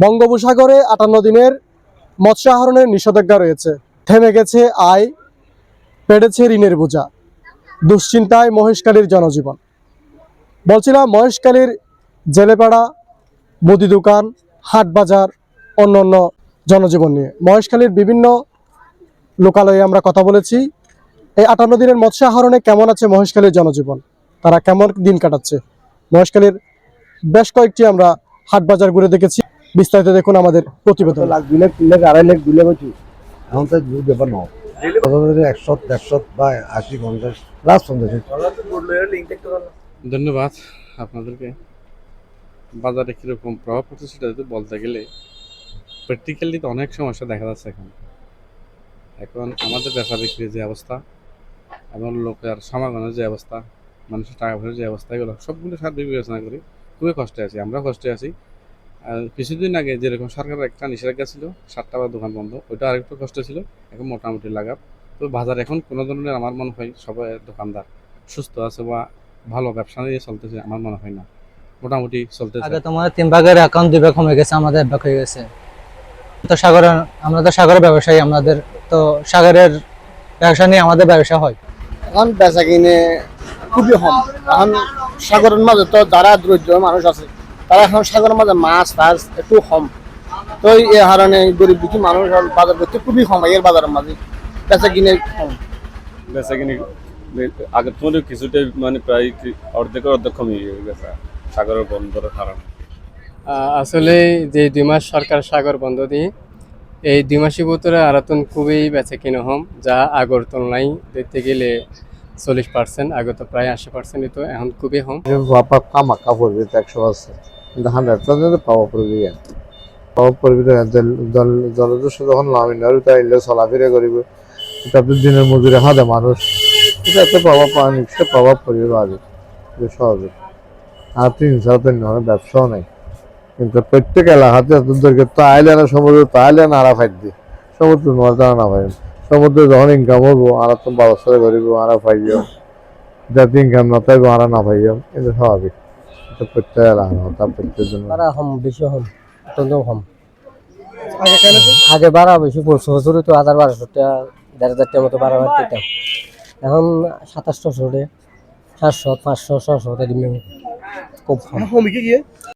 বঙ্গোপসাগরে 58 দিনের মৎস্য আহরণের নিষেধাজ্ঞা রয়েছে। থেমে গেছে আয়, বেড়েছে ঋণের বোঝা, দুশ্চিন্তায় মহেশখালীর জনজীবন। বলছিলাম মহেশখালীর জেলেপাড়া, মুদি দোকান, হাট বাজার, অন্যান্য জনজীবন নিয়ে। মহেশখালীর বিভিন্ন লোকালয়ে আমরা কথা বলেছি। এই 58 দিনের মৎস্য আহরণে কেমন আছে মহেশখালীর জনজীবন, তারা কেমন দিন কাটাচ্ছে। মহেশখালীর বেশ কয়েকটি আমরা হাট বাজার ঘুরে দেখেছি। বিস্তারিত দেখুন আমাদের প্রতিবেদন। লাখ 2 লাখ 3 লাখ 2.5 লাখ 2 লাখ হচ্ছে এখন তো ব্যাপার নয় 100 বা 80 50 প্লাস 50। ধন্যবাদ আপনাদেরকে। বাজারে কীরকম প্রভাব পড়ছে সেটা যদি বলতে গেলে প্র্যাকটিক্যালি তো অনেক সমস্যা দেখা যাচ্ছে এখন আমাদের বেচা বিক্রির যে অবস্থা এবং লোকের সমাগমের যে অবস্থা, মানুষের টাকা পয়সার যে অবস্থা, এগুলো সবগুলো সার্বিক বিবেচনা করি খুবই কষ্টে আছি, আমরা কষ্টে আছি। আর কিছুদিন আগে যেরকম সরকারের একটা নিষেধাজ্ঞা ছিল 7টা বা দোকান বন্ধ, ওইটা আরেকটু কষ্ট ছিল, এখন মোটামুটি লাগাব। তো বাজার এখন কোনো ধরনের আমার মনে হয় সবাই দোকানদার সুস্থ আছে বা ভালো ব্যবসা নিয়ে চলতেছে আমার মনে হয় না, মোটামুটি চলতেছে। আগে তোমার 3 ভাগের অ্যাকাউন্ট 2 ভাগ কমে গেছে, আমাদের 1 ভাগ হয়ে গেছে। তো আমরা তো সাগরের ব্যবসায়ী, আমাদের তো সাগরের ব্যবসা নিয়ে আমাদের ব্যবসা হয়। এখন বেচা কিনে খুবই কম। এখন সাগরের মাঝে তো যারা দরিদ্র মানুষ আছে তারা এখন সাগরের মাঝে মাছ টাছ একটু কম, তো এই কারণে গরিব দুঃখী মানুষ বাজার করতে খুবই কম। এর বাজারের মাঝে বেচা কিনে কম। বেচা কিনে আগের তুলনায় কিছুটা মানে প্রায় অর্ধেক কমিয়ে গেছে সাগরের বন্দরের কারণে। আসলে যে 2 মাস সরকার সাগর বন্ধ দিয়ে এই 2 মাসের ভিতরে আরাতন খুবই বেচে কিনে হম, যা আগর তুলনায় দেখতে গেলে 40%, আগে তো প্রায় 80% তো এখন খুবই হম। বাপা কামাকা পড়বে 100 কিন্তু 100 পাওয়া পড়বে জলদস্যু যখন লামিনার তাইলে চলাফেরা করিব, তারপর দিনের মজুরি হাদে মানুষ, এটা একটা প্রভাব পাওয়া প্রভাব পড়বে বাজে সহজে। আর 3 নয় ব্যবসাও নাই, কিন্তু প্রত্যেক এলাকাতে এতদেরকে তো আইলে না সমুদ্র তো আইলে না আরা ফাইট দিয়ে সমুদ্র নোয়ার দ্বারা না পাই সমুদ্রে যখন ইনকাম হবো আর তো বারোশো করিব আরা পাইও, যাতে ইনকাম না পাইব আরা না পাইও, এটা স্বাভাবিক। প্রত্যেক এলাকা তার প্রত্যেক জন্য বেশি হম, অত্যন্ত কম। আগে বাড়া বেশি পড়ছে, হুজুরে তো 1200 টাকা 1500 টাকার মতো বাড়া দিতাম। এখন 2700 টাকা 700 500 600 টাকা দিলে খুব কম।